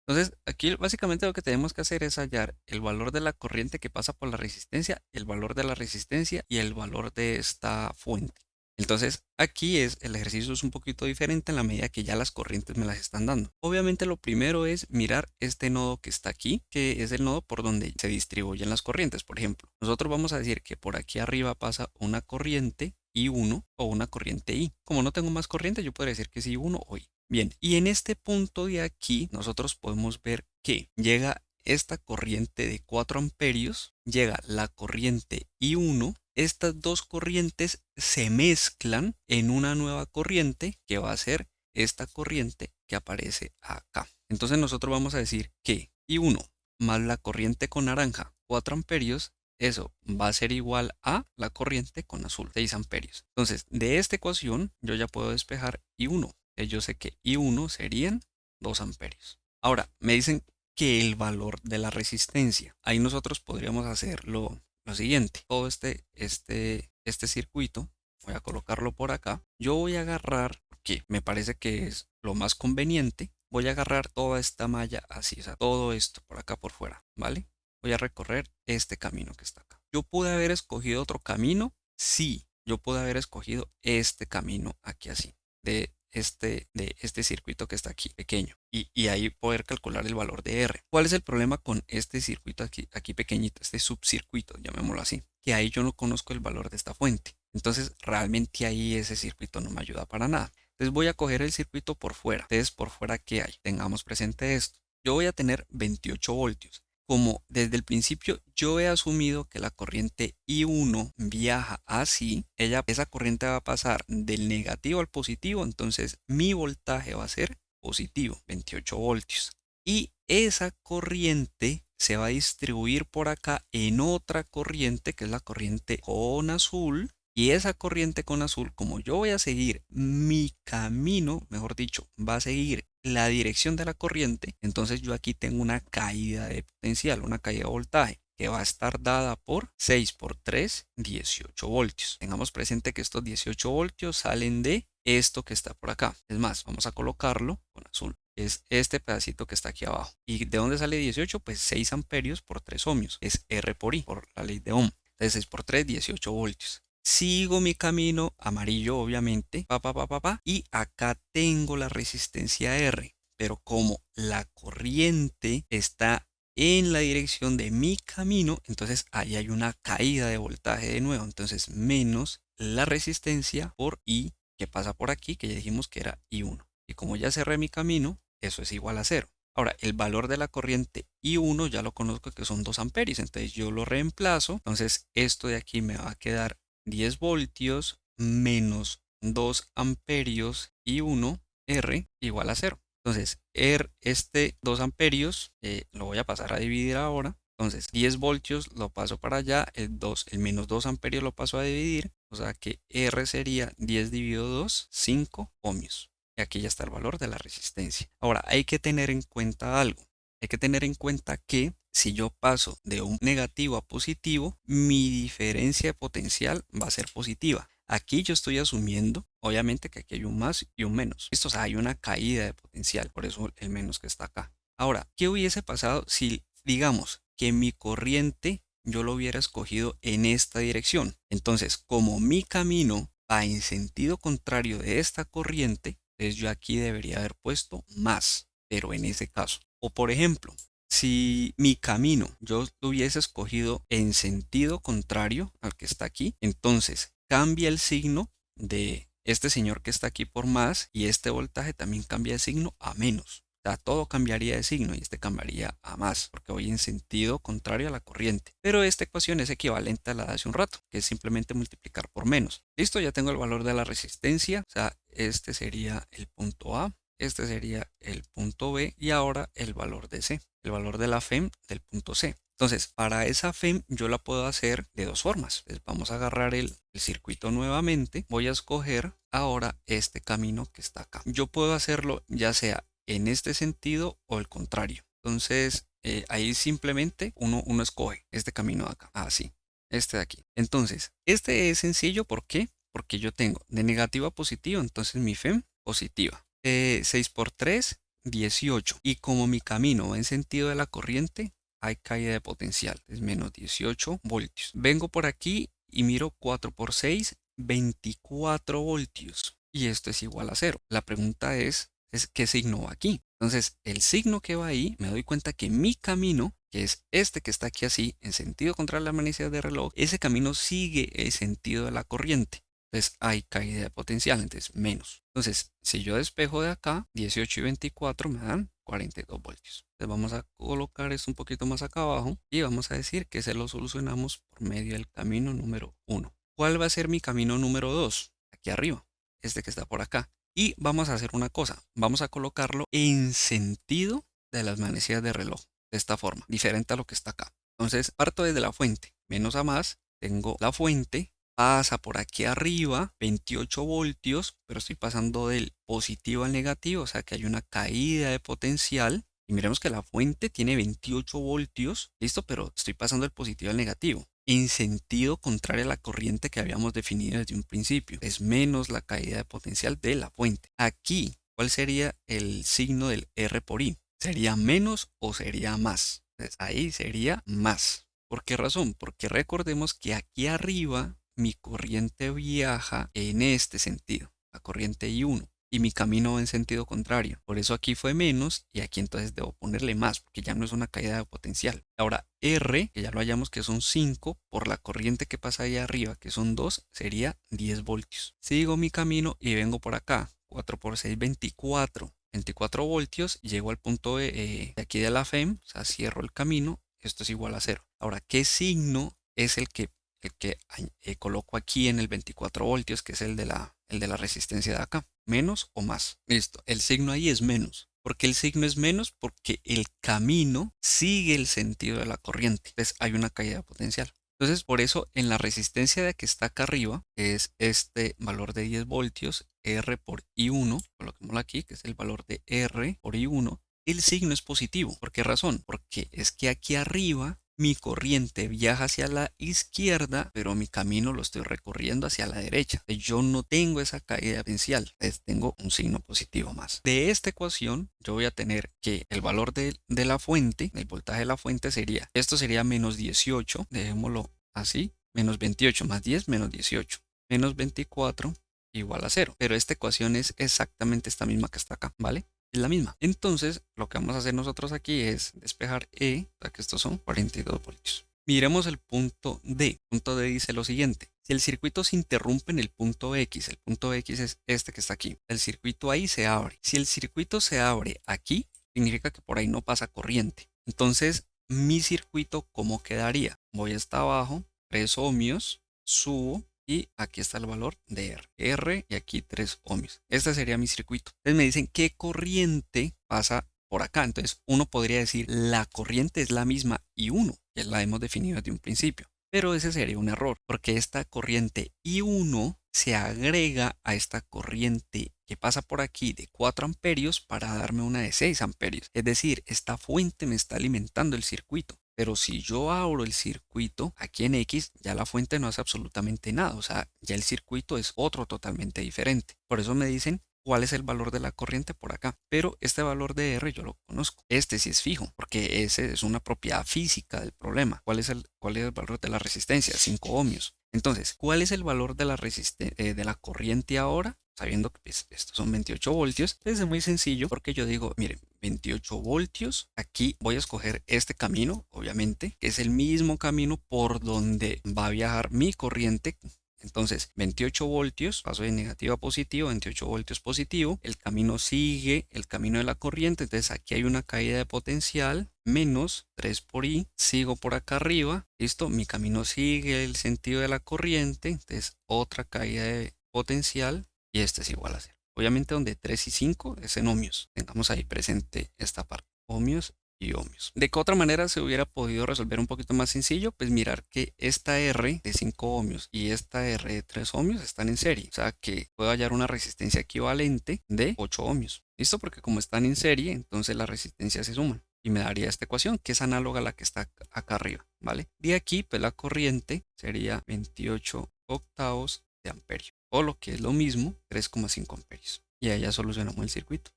Entonces, aquí básicamente lo que tenemos que hacer es hallar el valor de la corriente que pasa por la resistencia, el valor de la resistencia y el valor de esta fuente. Entonces, aquí el ejercicio es un poquito diferente en la medida que ya las corrientes me las están dando. Obviamente, lo primero es mirar este nodo que está aquí, que es el nodo por donde se distribuyen las corrientes. Por ejemplo, nosotros vamos a decir que por aquí arriba pasa una corriente I1 o una corriente I. Como no tengo más corriente, yo podría decir que es I1 o I. Bien, y en este punto de aquí nosotros podemos ver que llega esta corriente de 4 amperios, llega la corriente I1, estas dos corrientes se mezclan en una nueva corriente que va a ser esta corriente que aparece acá. Entonces nosotros vamos a decir que I1 más la corriente con naranja, 4 amperios, eso va a ser igual a la corriente con azul, 6 amperios. Entonces, de esta ecuación yo ya puedo despejar I1. Yo sé que I1 serían 2 amperios. Ahora, me dicen que el valor de la resistencia. Ahí nosotros podríamos hacer lo siguiente. Todo este circuito, voy a colocarlo por acá. Yo voy a agarrar, que me parece que es lo más conveniente, voy a agarrar toda esta malla así, o sea, todo esto por acá por fuera, ¿vale? Voy a recorrer este camino que está acá. ¿Yo pude haber escogido otro camino? Sí, yo pude haber escogido este camino aquí así, de este circuito que está aquí, pequeño, y ahí poder calcular el valor de R. ¿Cuál es el problema con este circuito aquí pequeñito, este subcircuito, llamémoslo así? Que ahí yo no conozco el valor de esta fuente. Entonces, realmente ahí ese circuito no me ayuda para nada. Entonces voy a coger el circuito por fuera. Entonces, por fuera, ¿qué hay? Tengamos presente esto. Yo voy a tener 28 voltios. Como desde el principio yo he asumido que la corriente I1 viaja así, esa corriente va a pasar del negativo al positivo, entonces mi voltaje va a ser positivo, 28 voltios. Y esa corriente se va a distribuir por acá en otra corriente, que es la corriente con azul. Y esa corriente con azul, como yo voy a seguir mi camino, mejor dicho, va a seguir la dirección de la corriente, entonces yo aquí tengo una caída de potencial, una caída de voltaje, que va a estar dada por 6 por 3, 18 voltios. Tengamos presente que estos 18 voltios salen de esto que está por acá. Es más, vamos a colocarlo con azul. Es este pedacito que está aquí abajo. ¿Y de dónde sale 18? Pues 6 amperios por 3 ohmios. Es R por I, por la ley de Ohm. Entonces 6 por 3, 18 voltios. Sigo mi camino amarillo, obviamente, y acá tengo la resistencia R, pero como la corriente está en la dirección de mi camino, entonces ahí hay una caída de voltaje de nuevo, entonces menos la resistencia por I que pasa por aquí, que ya dijimos que era I1. Y como ya cerré mi camino, eso es igual a cero. Ahora, el valor de la corriente I1 ya lo conozco que son 2 amperios, entonces yo lo reemplazo, entonces esto de aquí me va a quedar 10 voltios menos 2 amperios y 1 R igual a cero. Entonces, este 2 amperios lo voy a pasar a dividir ahora. Entonces, 10 voltios lo paso para allá, el menos 2 amperios lo paso a dividir. O sea que R sería 10 dividido 2, 5 ohmios. Y aquí ya está el valor de la resistencia. Ahora, hay que tener en cuenta algo. Hay que tener en cuenta que si yo paso de un negativo a positivo, mi diferencia de potencial va a ser positiva. Aquí yo estoy asumiendo, obviamente, que aquí hay un más y un menos. Esto, o sea, hay una caída de potencial, por eso el menos que está acá. Ahora, ¿qué hubiese pasado si, digamos, que mi corriente yo lo hubiera escogido en esta dirección? Entonces, como mi camino va en sentido contrario de esta corriente, entonces yo aquí debería haber puesto más, pero en ese caso. O por ejemplo, si mi camino yo lo hubiese escogido en sentido contrario al que está aquí, entonces cambia el signo de este señor que está aquí por más y este voltaje también cambia de signo a menos. O sea, todo cambiaría de signo y este cambiaría a más porque voy en sentido contrario a la corriente. Pero esta ecuación es equivalente a la de hace un rato, que es simplemente multiplicar por menos. Listo, ya tengo el valor de la resistencia. O sea, este sería el punto A. Este sería el punto B y ahora el valor de C, el valor de la FEM del punto C. Entonces, para esa FEM yo la puedo hacer de dos formas. Entonces, vamos a agarrar el circuito nuevamente. Voy a escoger ahora este camino que está acá. Yo puedo hacerlo ya sea en este sentido o el contrario. Entonces, ahí simplemente uno escoge este camino de acá. Así, este de aquí. Entonces, este es sencillo. ¿Por qué? Porque yo tengo de negativo a positivo, entonces mi FEM positiva. 6 por 3, 18. Y como mi camino va en sentido de la corriente, hay caída de potencial. Es menos 18 voltios. Vengo por aquí y miro 4 por 6, 24 voltios. Y esto es igual a 0. La pregunta es ¿qué signo va aquí? Entonces, el signo que va ahí, me doy cuenta que mi camino, que es este que está aquí así, en sentido contrario a la manecilla de reloj, ese camino sigue el sentido de la corriente. Entonces hay caída de potencial, entonces menos. Entonces, si yo despejo de acá, 18 y 24 me dan 42 voltios. Entonces vamos a colocar esto un poquito más acá abajo y vamos a decir que se lo solucionamos por medio del camino número 1. ¿Cuál va a ser mi camino número 2? Aquí arriba, este que está por acá. Y vamos a hacer una cosa, vamos a colocarlo en sentido de las manecillas de reloj, de esta forma, diferente a lo que está acá. Entonces parto desde la fuente, menos a más, tengo la fuente, pasa por aquí arriba, 28 voltios, pero estoy pasando del positivo al negativo, o sea que hay una caída de potencial. Y miremos que la fuente tiene 28 voltios, listo, pero estoy pasando del positivo al negativo en sentido contrario a la corriente que habíamos definido desde un principio. Es menos la caída de potencial de la fuente. Aquí, ¿cuál sería el signo del R por I? ¿Sería menos o sería más? Entonces, ahí sería más. ¿Por qué razón? Porque recordemos que aquí arriba mi corriente viaja en este sentido, la corriente I1 y mi camino va en sentido contrario. Por eso aquí fue menos y aquí entonces debo ponerle más porque ya no es una caída de potencial. Ahora R, que ya lo hallamos que son 5, por la corriente que pasa ahí arriba, que son 2, sería 10 voltios. Sigo mi camino y vengo por acá. 4 por 6, 24. 24 voltios y llego al punto de aquí de la FEM, o sea, cierro el camino. Esto es igual a 0. Ahora, ¿qué signo es el que coloco aquí en el 24 voltios, que es el de la resistencia de acá? ¿Menos o más? Listo, el signo ahí es menos. ¿Por qué el signo es menos? Porque el camino sigue el sentido de la corriente. Entonces hay una caída de potencial. Entonces, por eso en la resistencia de que está acá arriba, que es este valor de 10 voltios, R por I1, coloquémoslo aquí, que es el valor de R por I1, el signo es positivo. ¿Por qué razón? Porque es que aquí arriba mi corriente viaja hacia la izquierda, pero mi camino lo estoy recorriendo hacia la derecha. Yo no tengo esa caída potencial, tengo un signo positivo más. De esta ecuación, yo voy a tener que el valor de la fuente, el voltaje de la fuente sería, esto sería menos 18, dejémoslo así, menos 28 más 10, menos 18, menos 24 igual a 0. Pero esta ecuación es exactamente esta misma que está acá, ¿vale? Es la misma. Entonces, lo que vamos a hacer nosotros aquí es despejar E, o sea que estos son 42 voltios. Miremos el punto D. El punto D dice lo siguiente. Si el circuito se interrumpe en el punto X es este que está aquí. El circuito ahí se abre. Si el circuito se abre aquí, significa que por ahí no pasa corriente. Entonces, mi circuito, ¿cómo quedaría? Voy hasta abajo, 3 ohmios, subo y aquí está el valor de R. R y aquí 3 ohmios. Este sería mi circuito. Entonces me dicen qué corriente pasa por acá. Entonces uno podría decir la corriente es la misma I1, que la hemos definido desde un principio. Pero ese sería un error, porque esta corriente I1 se agrega a esta corriente que pasa por aquí de 4 amperios para darme una de 6 amperios. Es decir, esta fuente me está alimentando el circuito. Pero si yo abro el circuito aquí en X, ya la fuente no hace absolutamente nada. O sea, ya el circuito es otro totalmente diferente. Por eso me dicen cuál es el valor de la corriente por acá. Pero este valor de R yo lo conozco. Este sí es fijo, porque ese es una propiedad física del problema. ¿Cuál es el valor de la resistencia? 5 ohmios. Entonces, ¿cuál es el valor de la corriente ahora? Sabiendo que pues, estos son 28 voltios, pues es muy sencillo porque yo digo, miren, 28 voltios, aquí voy a escoger este camino, obviamente, que es el mismo camino por donde va a viajar mi corriente. Entonces, 28 voltios, paso de negativo a positivo, 28 voltios positivo, el camino sigue el camino de la corriente, entonces aquí hay una caída de potencial, menos 3 por I, sigo por acá arriba, listo, mi camino sigue el sentido de la corriente, entonces otra caída de potencial y este es igual a 0. Obviamente donde 3 y 5 es en ohmios, tengamos ahí presente esta parte, ohmios y ohmios. ¿De qué otra manera se hubiera podido resolver un poquito más sencillo? Pues mirar que esta R de 5 ohmios y esta R de 3 ohmios están en serie. O sea que puedo hallar una resistencia equivalente de 8 ohmios. ¿Listo? Porque como están en serie, entonces las resistencias se suman. Y me daría esta ecuación que es análoga a la que está acá arriba. ¿Vale? De aquí, pues la corriente sería 28 octavos de amperio. O lo que es lo mismo, 3,5 amperios. Y ahí ya solucionamos el circuito.